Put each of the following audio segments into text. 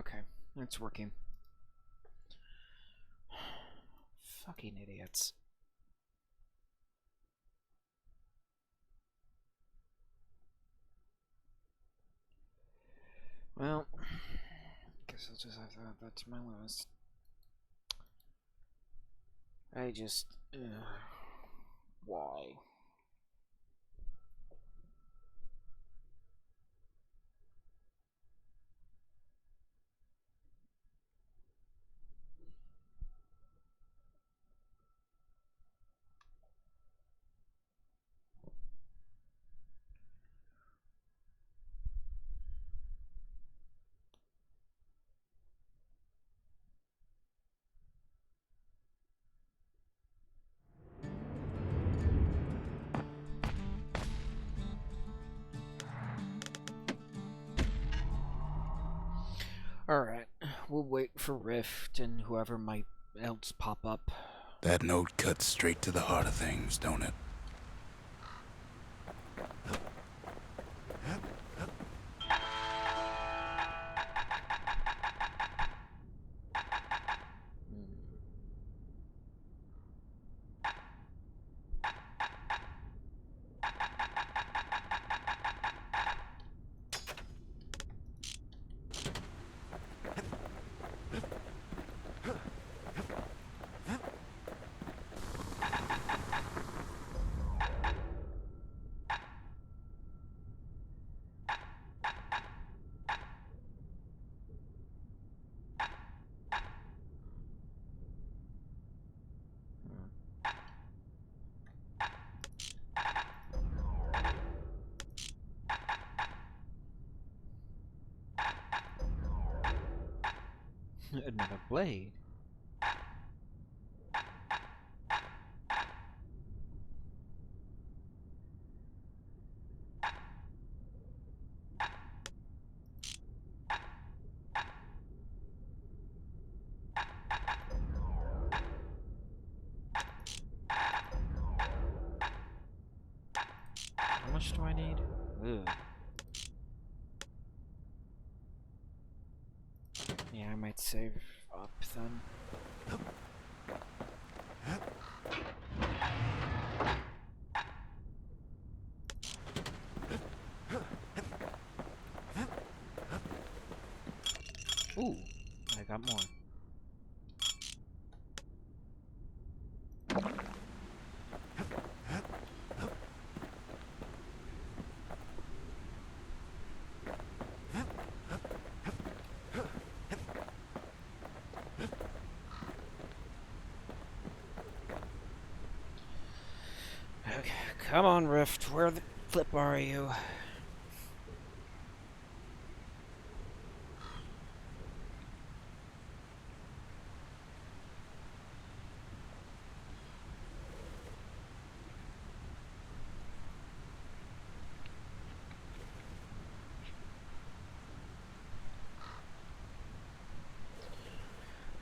Okay, it's working. Fucking idiots. Well, guess I'll just have to add that to my list. I just... why? Alright, we'll wait for Rift and whoever might else pop up. That note cuts straight to the heart of things, don't it? Another blade. How much do I need? Ugh. Yeah, I might save up then. Ooh, I got more. Okay, come on, Rift. Where the flip are you?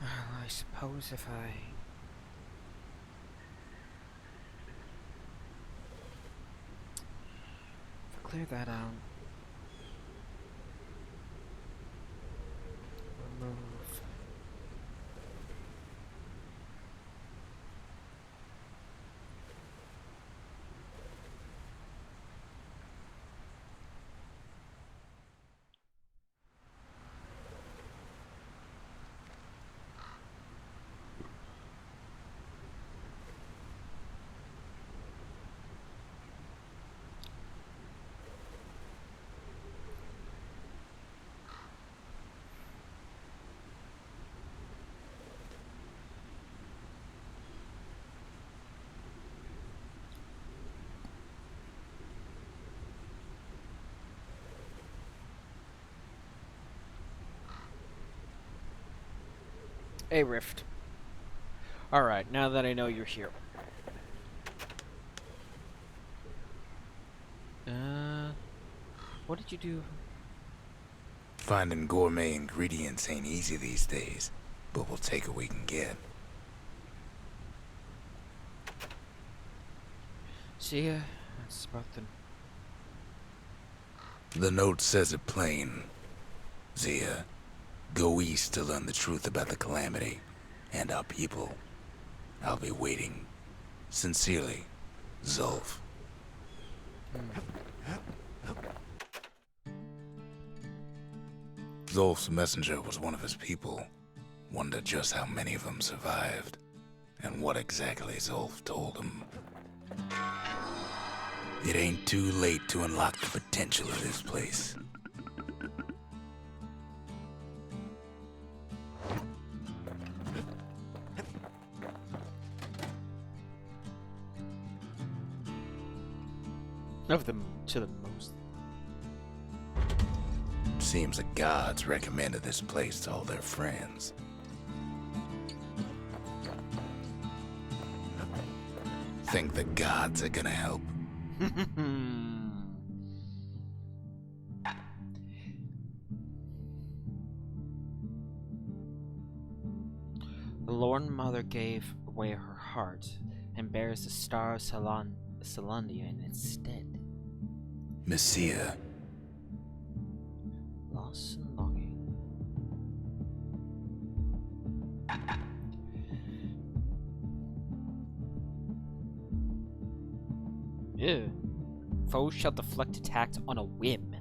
Well, I suppose if I clear that out, remove. Hey, Rift. Alright, now that I know you're here. What did you do? Finding gourmet ingredients ain't easy these days, but we'll take what we can get. See ya. That's about the... The note says it plain, Zia. Go east to learn the truth about the calamity and our people. I'll be waiting. Sincerely, Zulf. Zulf's messenger was one of his people. Wonder just how many of them survived, and what exactly Zulf told him. It ain't too late to unlock the potential of this place. Of them to the most. Seems the gods recommended this place to all their friends. Think the gods are gonna help? The Lorn Mother gave away her heart and bears the star of Salandia instead. Messiah. Loss and longing. Ew. Foes shall deflect attacks on a whim.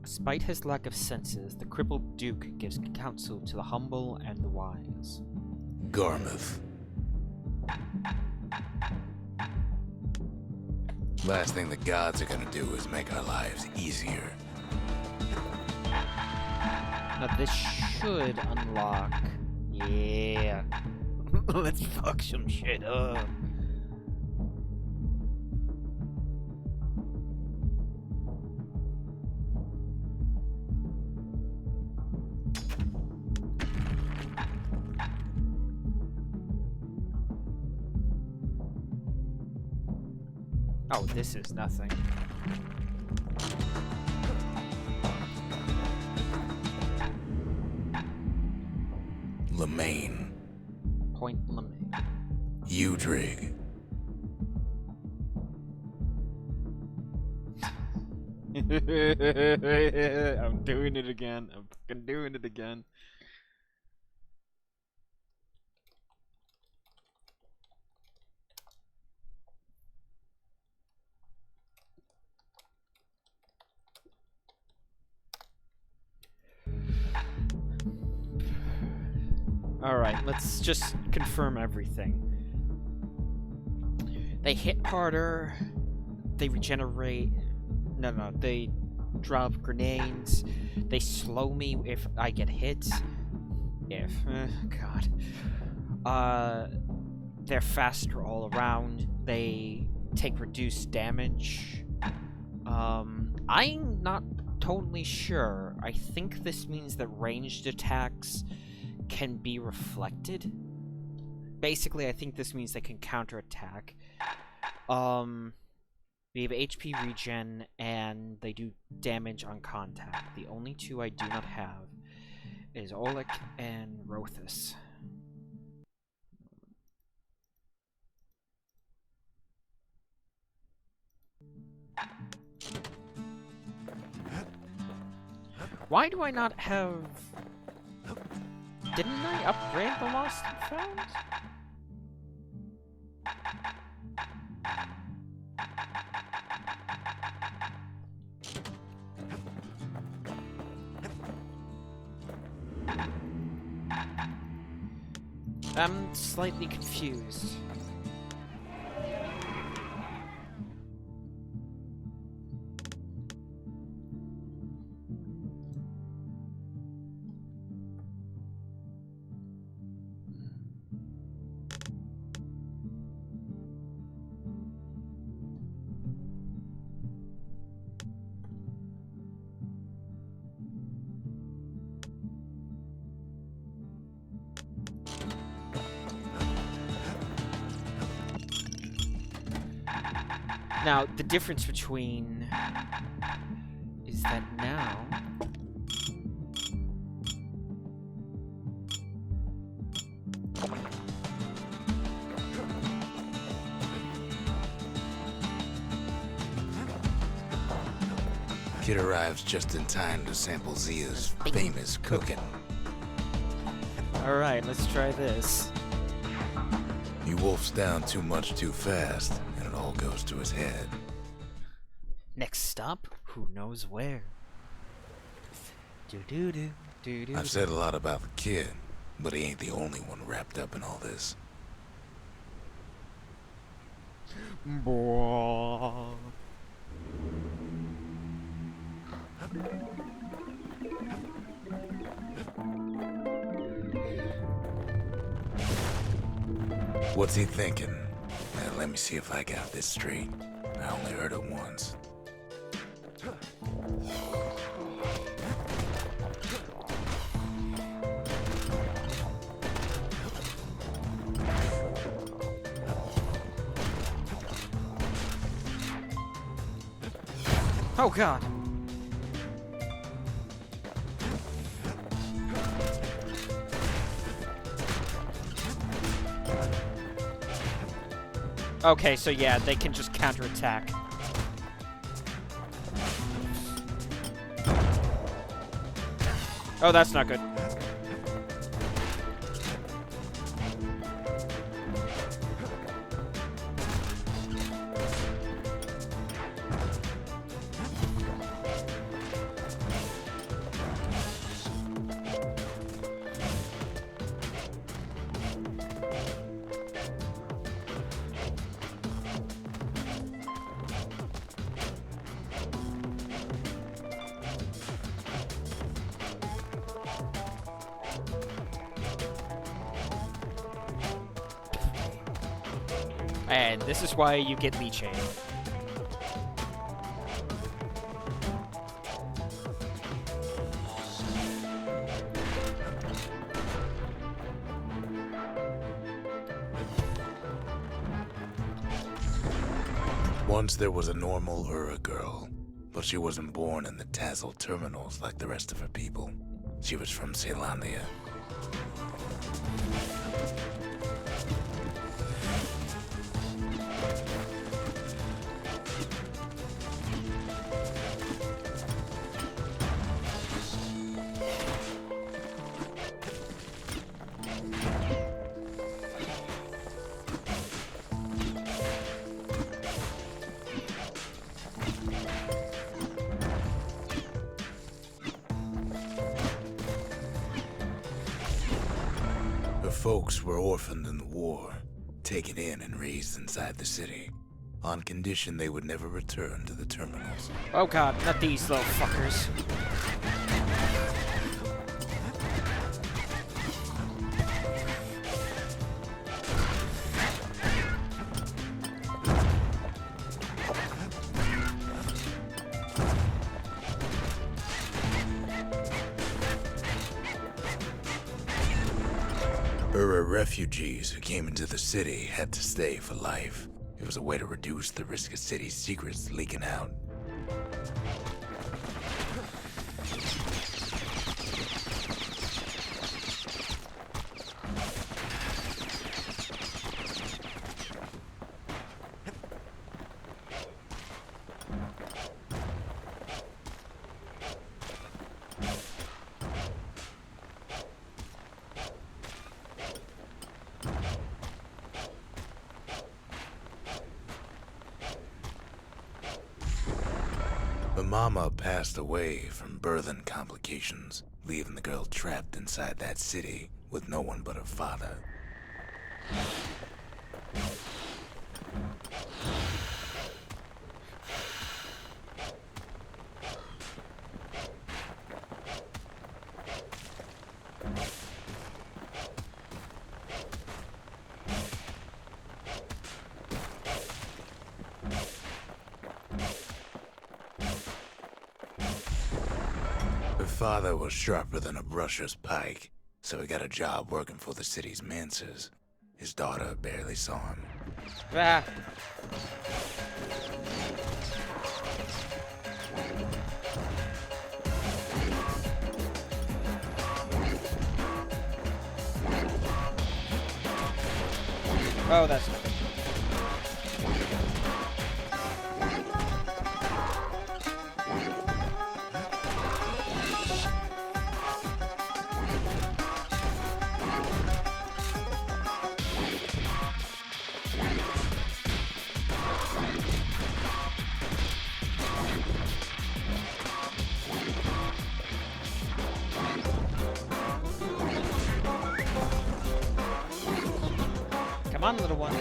Despite his lack of senses, the crippled Duke gives counsel to the humble and the wise. Garmouth. Last thing the gods are gonna do is make our lives easier. Now this should unlock... Yeah. Let's fuck some shit up. Oh, this is nothing. Lemaine. Point Lemaine. Udrig. I'm doing it again. I'm fucking doing it again. Alright, let's just confirm everything. They hit harder, they regenerate, no, they drop grenades, they slow me if I get hit, God. They're faster all around, they take reduced damage. I'm not totally sure. I think this means that ranged attacks can be reflected. Basically, I think this means they can counterattack. We have HP regen, and they do damage on contact. The only two I do not have is Oleg and Rothus. Why do I not have... Didn't I upgrade the Lost and Found? I'm slightly confused. Now, the difference between is that now Kid arrives just in time to sample Zia's famous cooking. Alright, let's try this. He wolfs down too much too fast, and it all goes to his head. Next stop, who knows where? I've said a lot about the kid, but he ain't the only one wrapped up in all this. Boah. What's he thinking? Now, let me see if I got this straight. I only heard it once. Oh god. Okay, so yeah, they can just counterattack. Oh, that's not good. And this is why you get leeching. Once there was a normal Ura girl, but she wasn't born in the Tassel terminals like the rest of her people. She was from Ceylondia. Her folks were orphaned in the war, taken in and raised inside the city, on condition they would never return to the terminals. Oh god, not these little fuckers. Ura refugees who came into the city had to stay for life. It was a way to reduce the risk of city secrets leaking out. The mama passed away from birthing complications, leaving the girl trapped inside that city with no one but her father. Her father was sharper than a brusher's pike, so he got a job working for the city's mancers. His daughter barely saw him. Ah. Oh, that's not good. Come on, little one.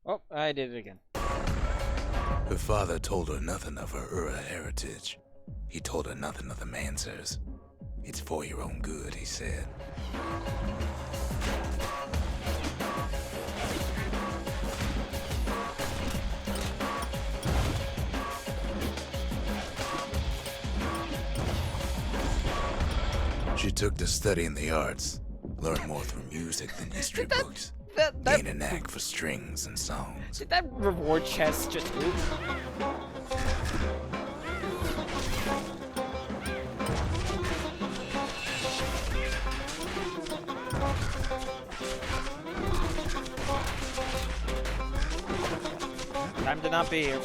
Oh, I did it again. Her father told her nothing of her Ura heritage. He told her nothing of the Mansers. It's for your own good, he said. She took to studying the arts, learned more through music than history books, gained a knack for strings and songs. Did that reward chest just move? Time to not be here.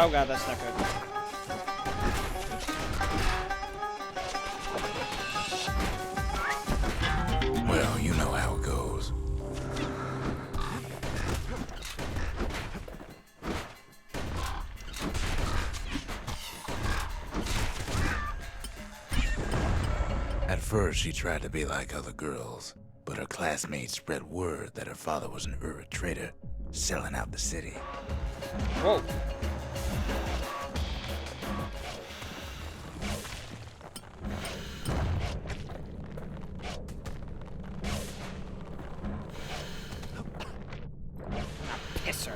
Oh god, that's not good. Well, you know how it goes. At first, she tried to be like other girls, but her classmates spread word that her father was an Ura trader, selling out the city. Whoa. Pisser.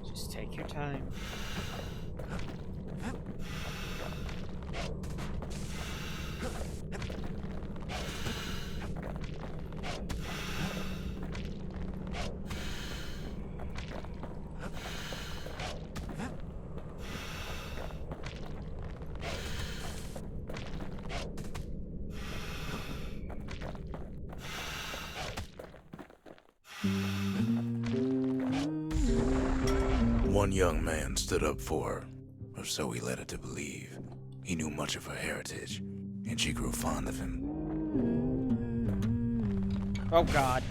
Just take your time. One young man stood up for her, or so he led her to believe. He knew much of her heritage, and she grew fond of him. Oh god.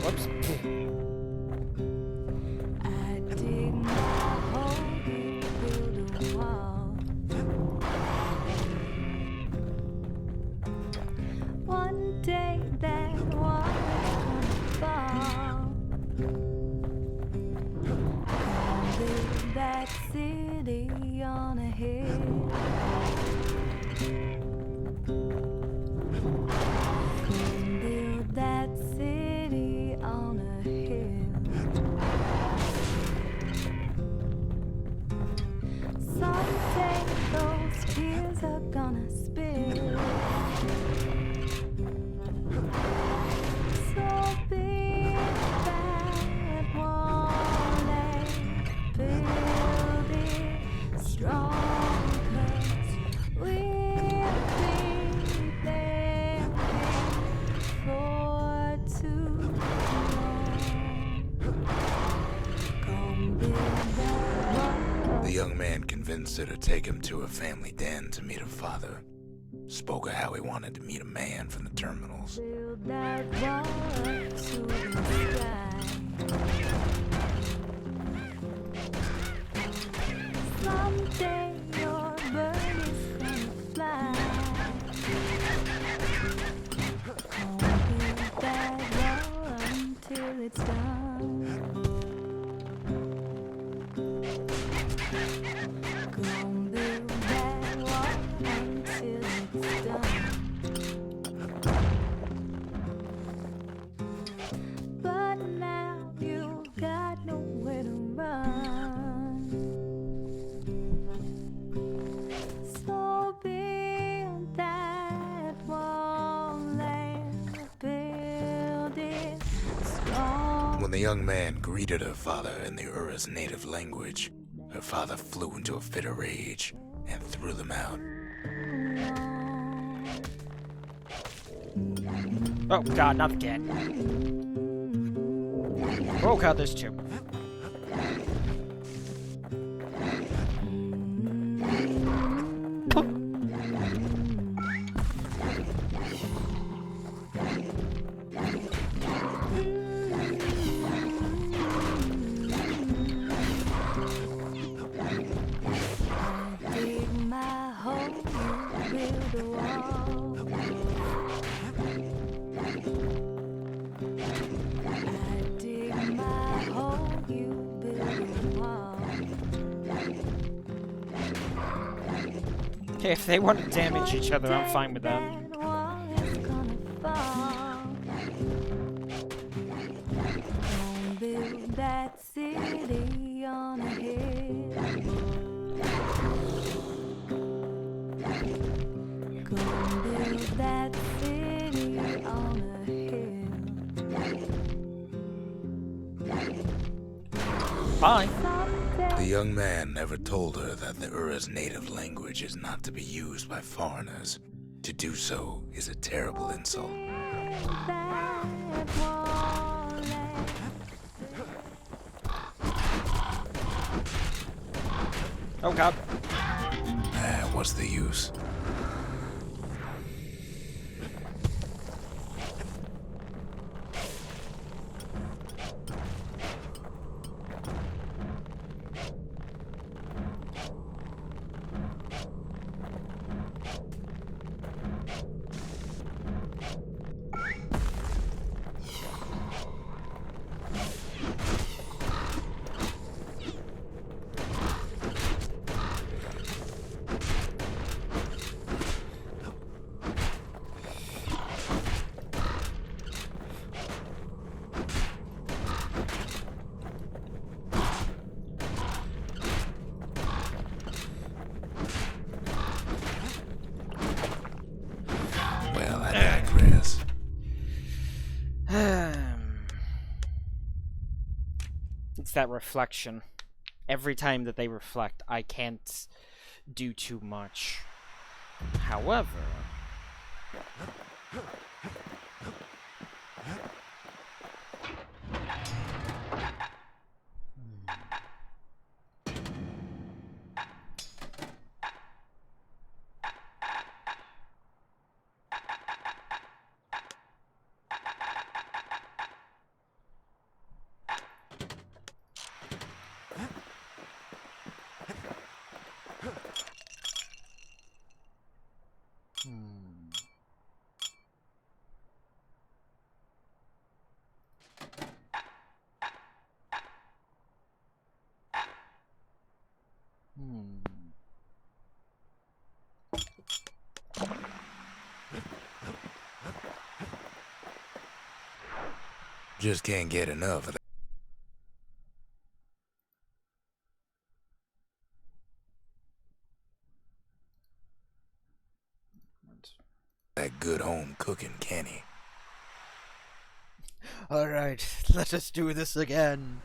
Whoops. One day that water's gonna fall. Build that city on a hill. Build that city on a hill. Some say those tears are gonna spill. So big that wall and build it strong, 'cause we've been there for too long. Gonna build that wall. The young man convinced her to take him to her family den to meet her father. Spoke of how he wanted to meet a man from the terminals. that wall up to the sky. Someday your bird is gonna fly. Won't build that wall until it's done. Gonna build that wall until it's done. But now you've got nowhere to run. So build that wall and build it strong. When the young man greeted her father in the Ura's native language, her father flew into a fit of rage and threw them out. Oh god, not again. Oh god, there's two. Dig my hole, build a wall. I dig my hole, you build a wall. Okay, if they want to damage each other, I'm fine with that. That wall is gonna fall. Gonna build that city on a hill. Gonna build that city on a hill. Bye. The young man never told her that the Ura's native language is not to be used by foreigners. To do so is a terrible insult. That wall and Oh god. What's the use? Well, I digress. It's that reflection. Every time that they reflect, I can't do too much. However... Just can't get enough of that good home cooking, can he? Alright, let us do this again.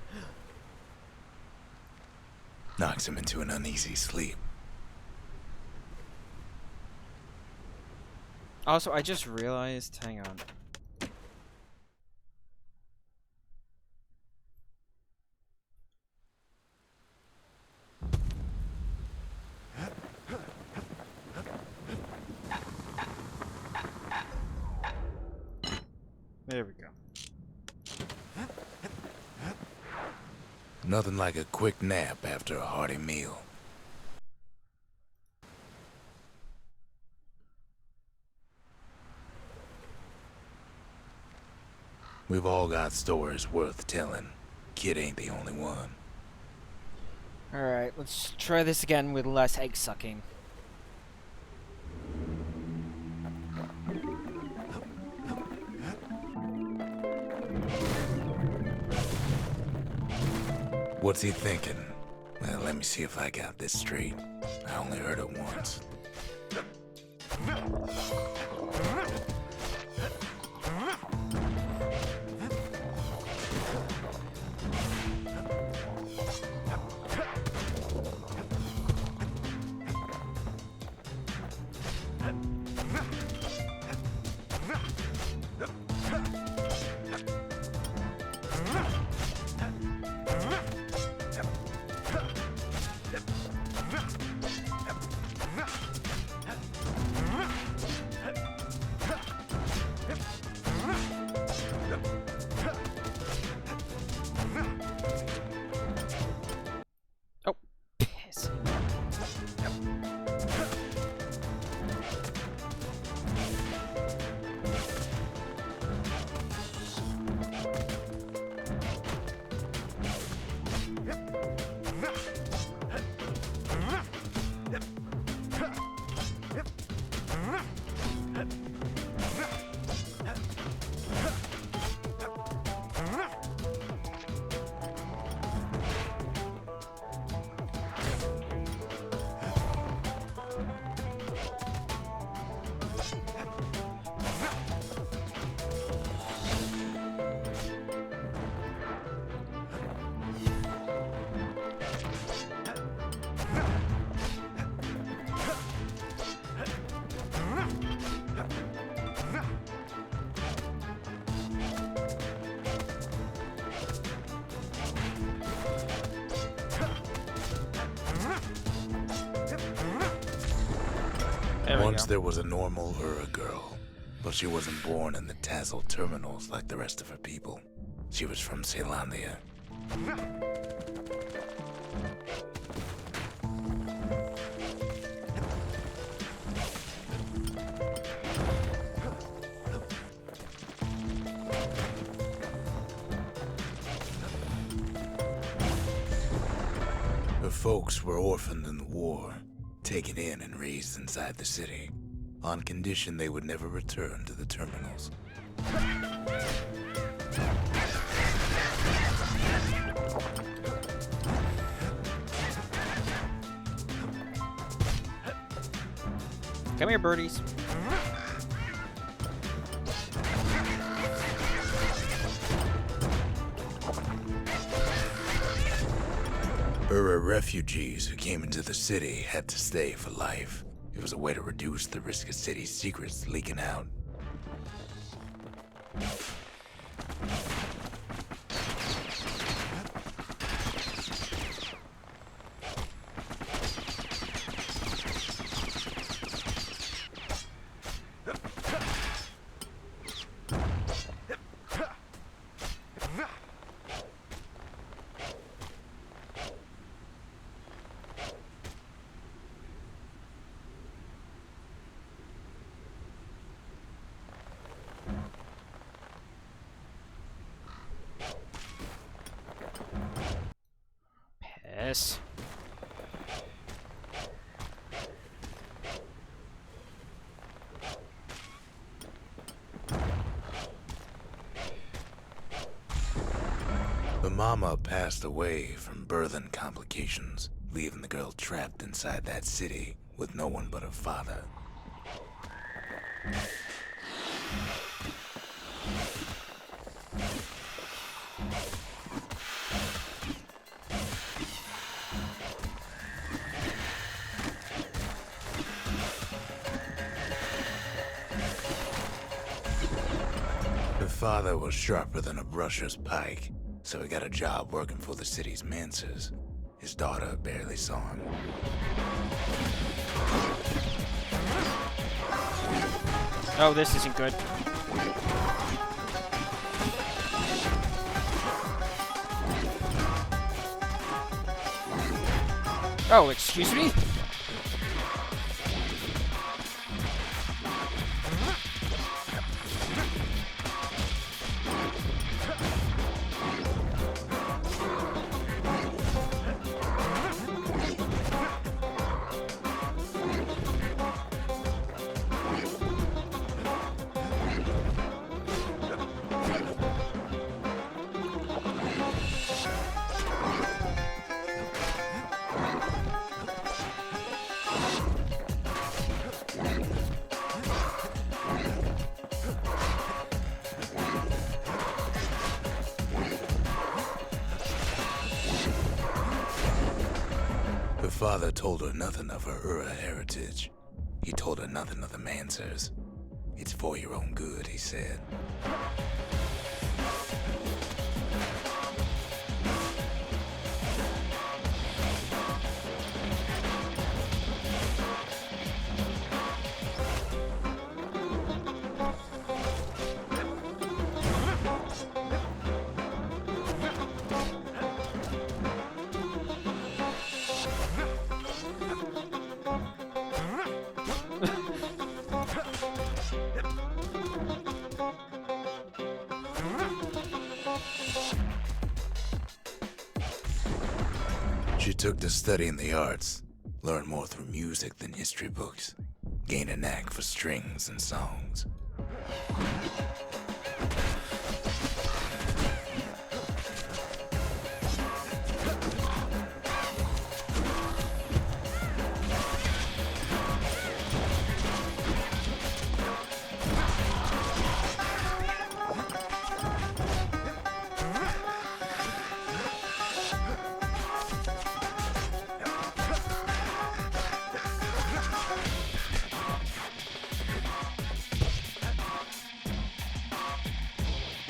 Knocks him into an uneasy sleep. Also, I just realized, hang on. There we go. Nothing like a quick nap after a hearty meal. We've all got stories worth telling. Kid ain't the only one. Alright, let's try this again with less egg sucking. What's he thinking? Well, let me see if I got this straight. I only heard it once. Oh, piss. Once there was a normal Ura girl, but she wasn't born in the Tassel terminals like the rest of her people. She was from Celandia. Her folks were orphaned in the war, taken in and raised inside the city, on condition they would never return to the terminals. Come here, birdies. Ura refugees who came into the city had to stay for life. It was a way to reduce the risk of city secrets leaking out. Piss. The mama passed away from birthing complications, leaving the girl trapped inside that city with no one but her father. Her father was sharper than a brusher's pike, so he got a job working for the city's manses. His daughter barely saw him. Oh, this isn't good. Oh, excuse me? Her father told her nothing of her Ura heritage. He told her nothing of the Mansers. It's for your own good, he said. She took to studying the arts, learned more through music than history books, gained a knack for strings and songs.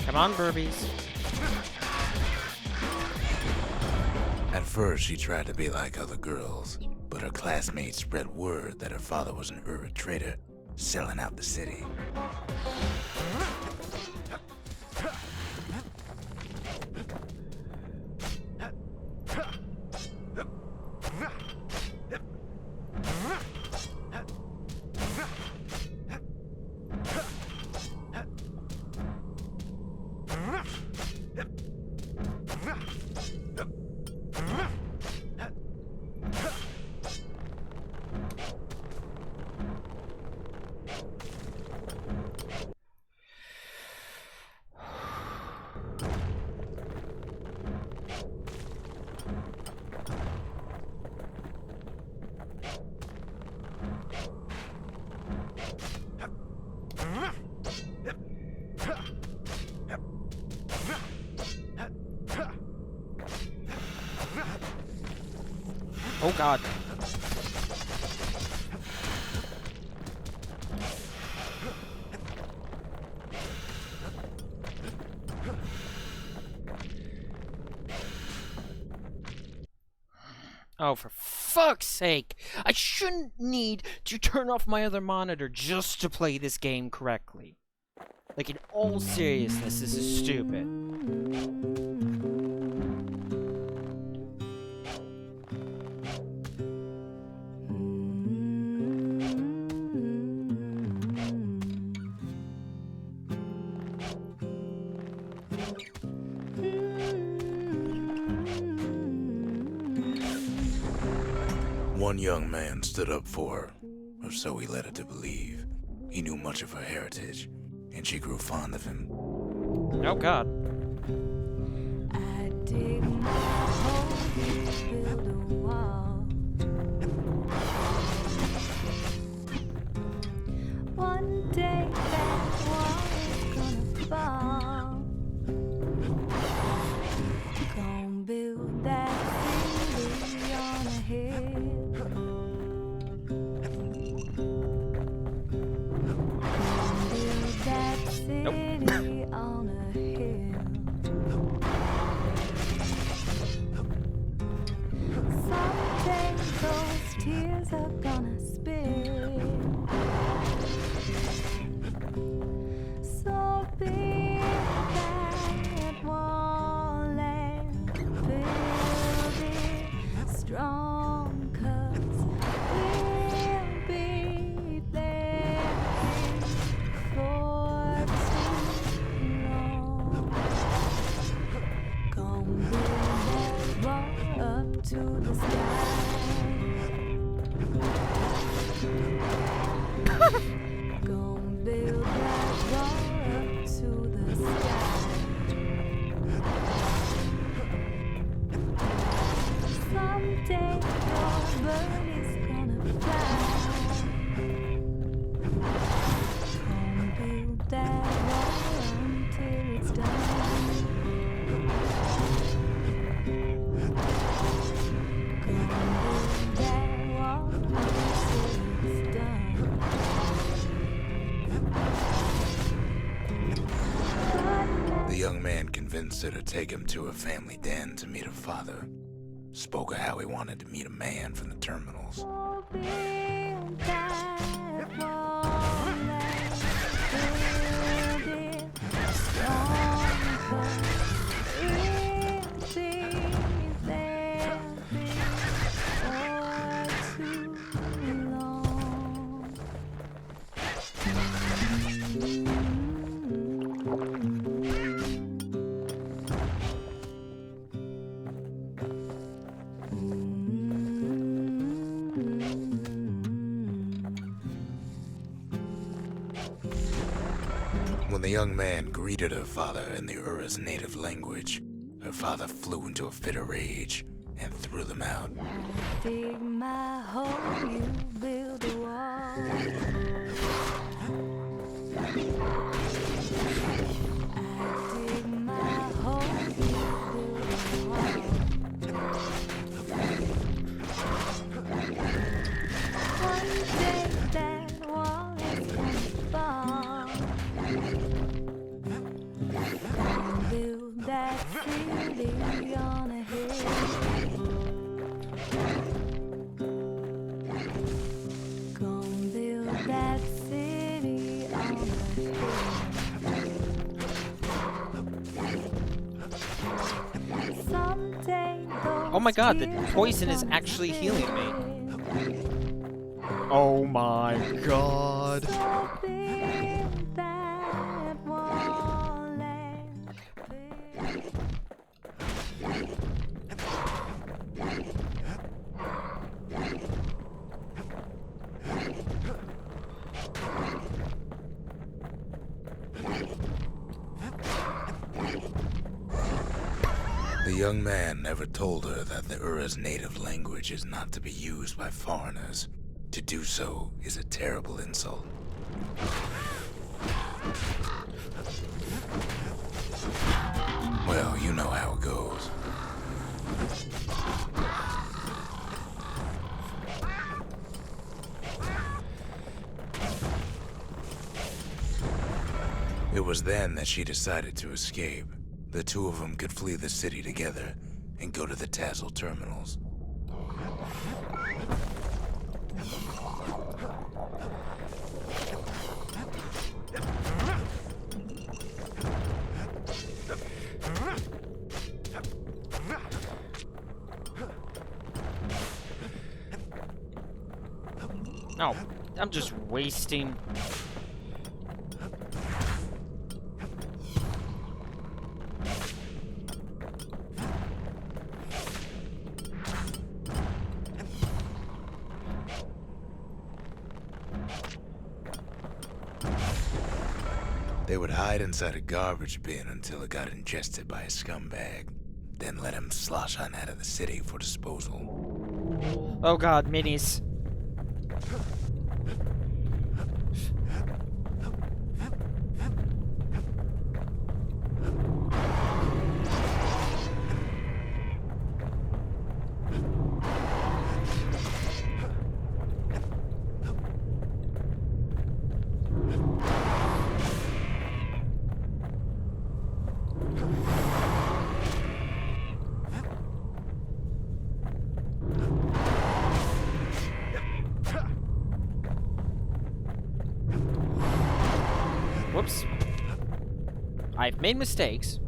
Come on, Burbies. At first, she tried to be like other girls, but her classmates spread word that her father was an Ura trader, selling out the city. Oh god. Oh, for fuck's sake! I shouldn't need to turn off my other monitor just to play this game correctly. Like, in all seriousness, this is stupid. One young man stood up for her, or so he led her to believe. He knew much of her heritage, and she grew fond of him. Oh god. I dig my hole, build a wall. One day that wall is gonna fall. Gonna build that city on a hill. Gonna build that city on a hill. Someday those tears are gonna spill. So build that wall and build it strong. the sky. Gonna build that wall up to the sky. Someday your bird is gonna fly. Gonna build that wall until it's done. Gonna build that wall until it's done. The young man convinced her to take him to her family den to meet her father. Spoke of how he wanted to meet a man from the terminals. Oh, build that wall and build it stronger. We'll be there for too long. When the young man greeted her father in the Ura's native language, her father flew into a fit of rage and threw them out. Dig my hole, you build a wall. I dig my hole, you build a wall. One day that wall is gonna fall. Gonna build that city on a hill. Gonna build that city on a hill. Someday Oh my god, the those poison tears is are actually gonna healing me. fade. Oh my god. So build that wall and build. The young man never told her that the Ura's native language is not to be used by foreigners. To do so is a terrible insult. Well, you know how it goes. It was then that she decided to escape. The two of them could flee the city together and go to the Tassel terminals. No, I'm just wasting. They would hide inside a garbage bin until it got ingested by a scumbag, then let him slosh on out of the city for disposal. Oh god, minis. Whoops. I've made mistakes.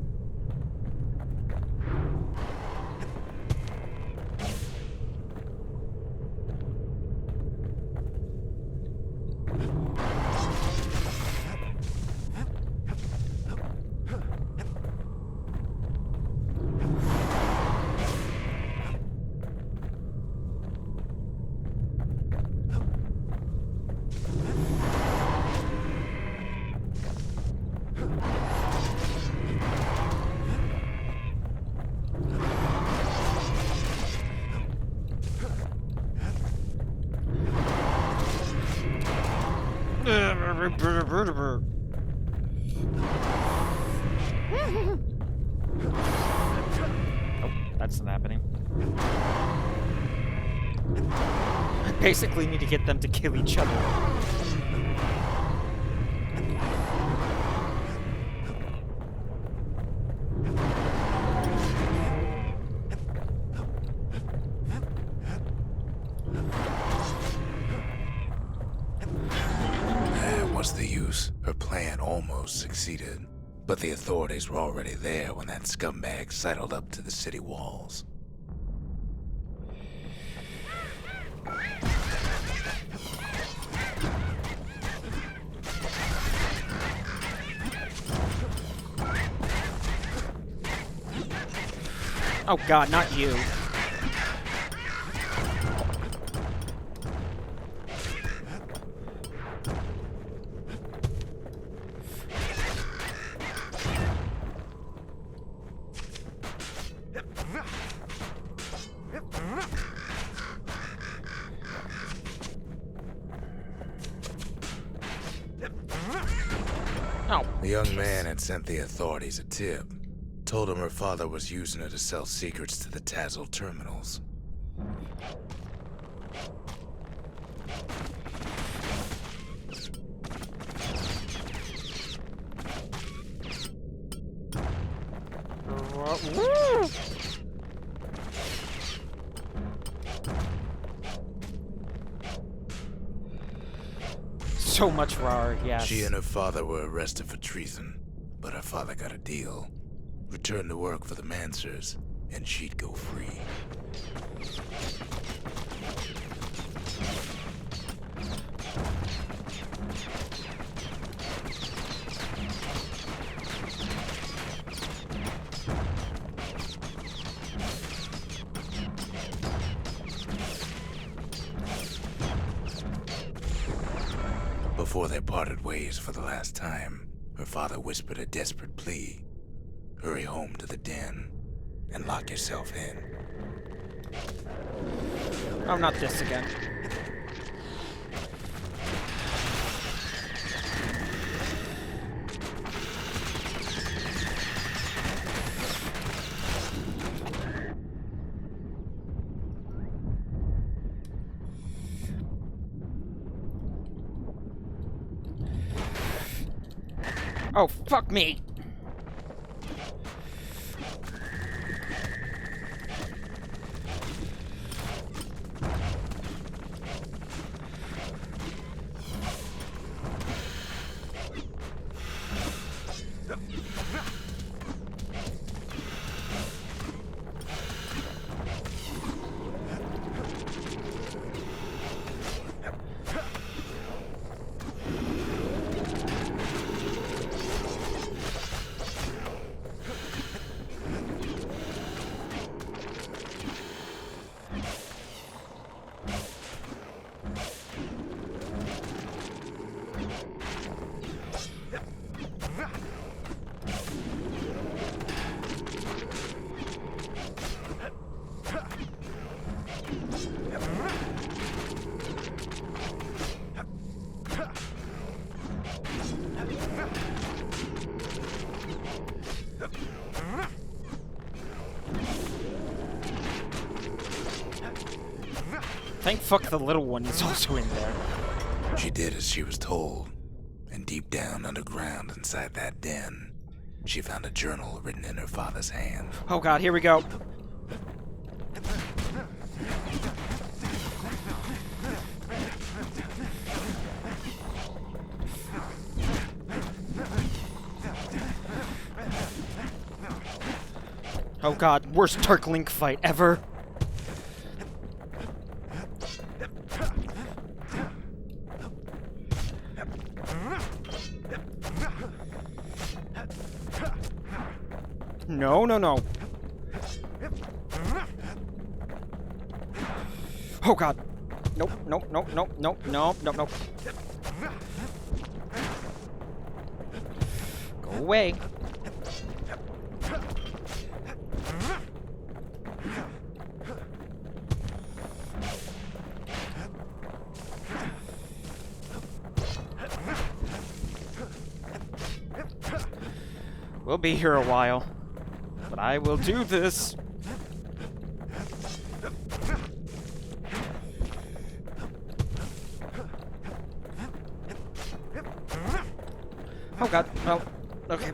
Oh, that's not happening. I basically need to get them to kill each other. What's the use? Her plan almost succeeded. But the authorities were already there when that scumbag sidled up to the city walls. Oh god, not you. Oh. The young man had sent the authorities a tip. Told him her father was using her to sell secrets to the Tazzle terminals. Woo! So much raw, yes. She and her father were arrested for treason, but her father got a deal. Returned to work for the Mansers, and she'd go free. Before they parted ways for the last time, her father whispered a desperate plea. Hurry home to the den and lock yourself in. Oh, not this again. Oh, fuck me! Thank fuck the little one is also in there. She did as she was told, and deep down underground inside that den, she found a journal written in her father's hand. Oh god, here we go. Oh god, worst Turk-Link fight ever. No, no, no. Oh god. Nope, nope, nope, nope, nope, nope, nope, nope. Go away. We'll be here a while. But I will do this. Oh god. Well, okay.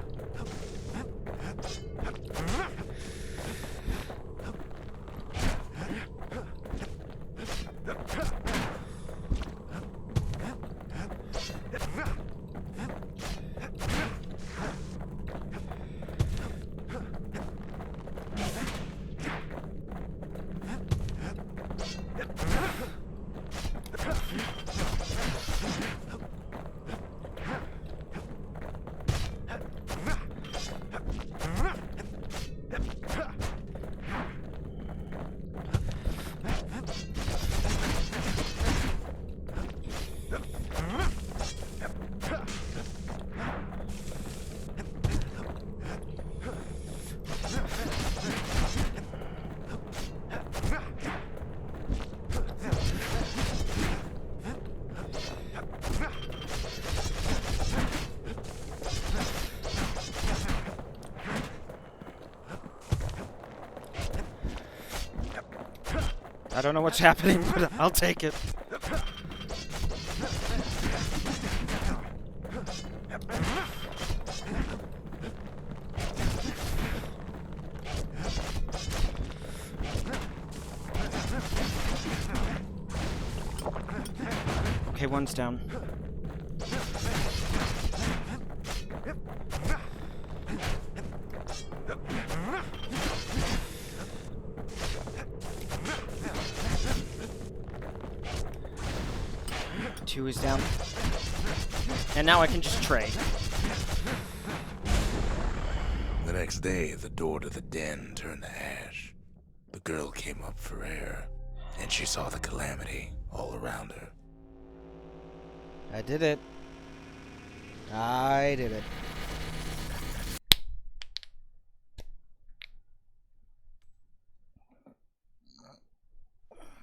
I don't know what's happening, but I'll take it. Okay, one's down. Two is down. And now I can just trade. The next day, the door to the den turned to ash. The girl came up for air, and she saw the calamity all around her. I did it. I did it.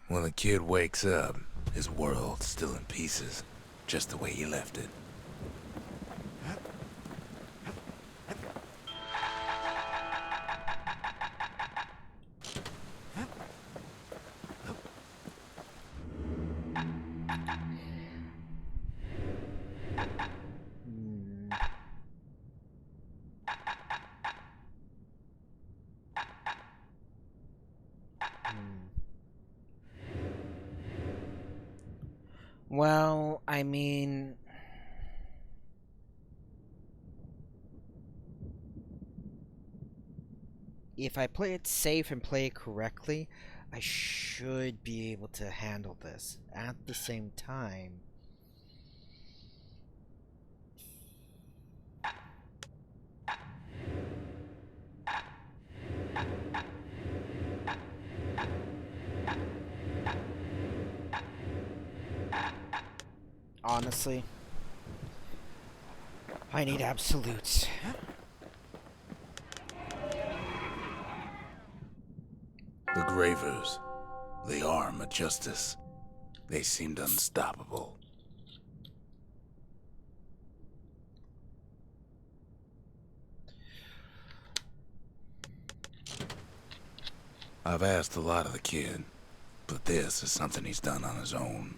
When the kid wakes up, his world's still in pieces, just the way he left it. Well, I mean... if I play it safe and play it correctly, I should be able to handle this. At the same time... honestly, I need absolutes. The Gravers, the arm of justice, they seemed unstoppable. I've asked a lot of the kid, but this is something he's done on his own.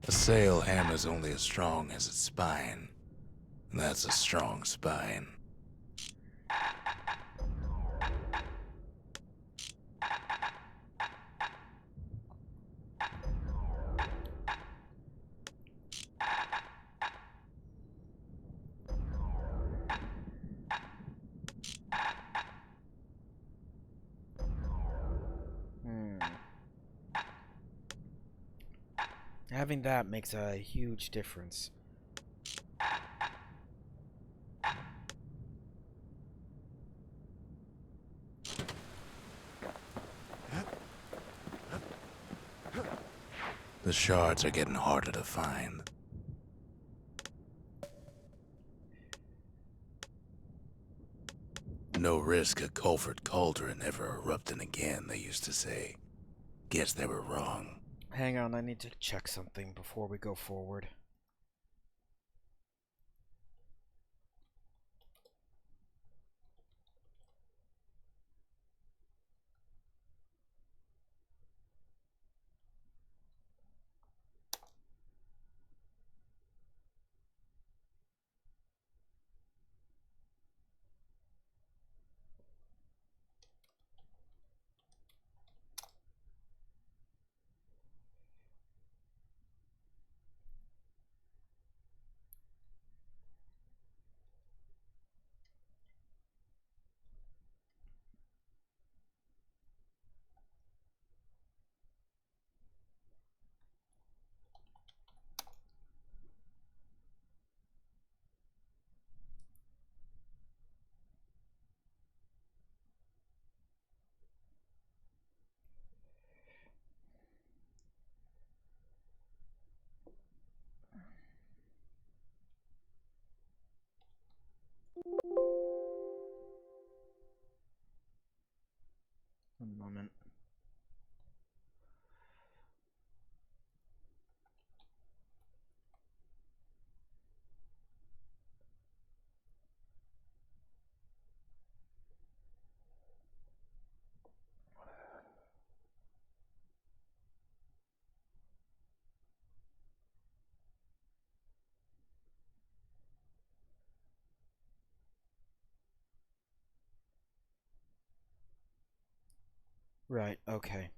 A sail hammer's only as strong as its spine. And that's a strong spine. Having that makes a huge difference. The shards are getting harder to find. No risk of Culvert Cauldron ever erupting again, they used to say. Guess they were wrong. Hang on, I need to check something before we go forward. One moment. Right, okay.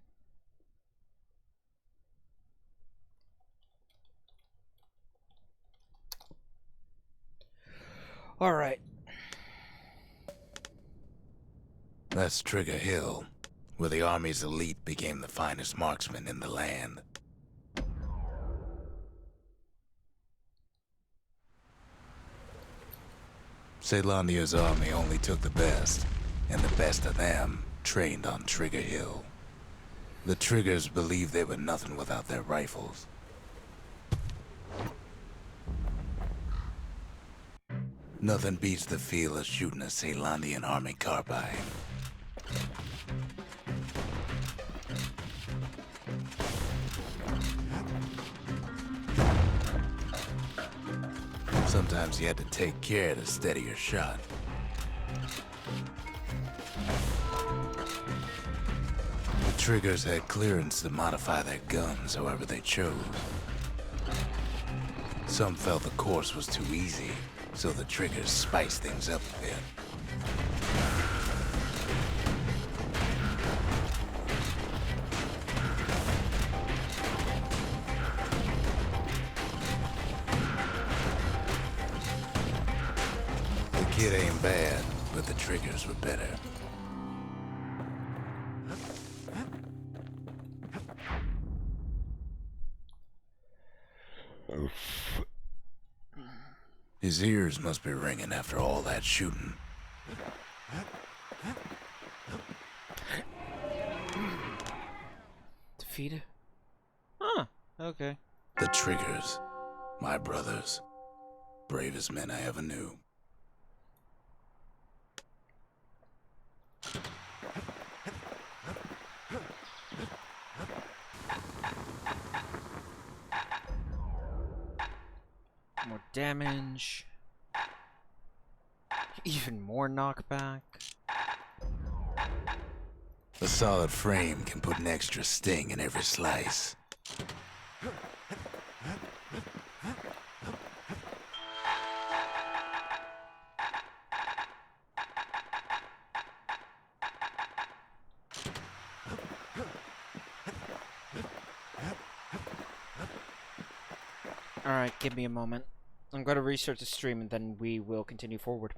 Alright. That's Trigger Hill, where the Army's elite became the finest marksmen in the land. Caelandia's army only took the best, and the best of them trained on Trigger Hill. The Triggers believed they were nothing without their rifles. Nothing beats the feel of shooting a Caelandian army carbine. Sometimes you had to take care to steady your shot. The Triggers had clearance to modify their guns however they chose. Some felt the course was too easy, so the Triggers spiced things up a bit. The kid ain't bad, but the Triggers were better. His ears must be ringing after all that shooting. Defeated? Huh, okay. The Triggers, my brothers, bravest men I ever knew. More damage. Even more knockback. A solid frame can put an extra sting in every slice. Alright, give me a moment. I'm going to restart the stream and then we will continue forward.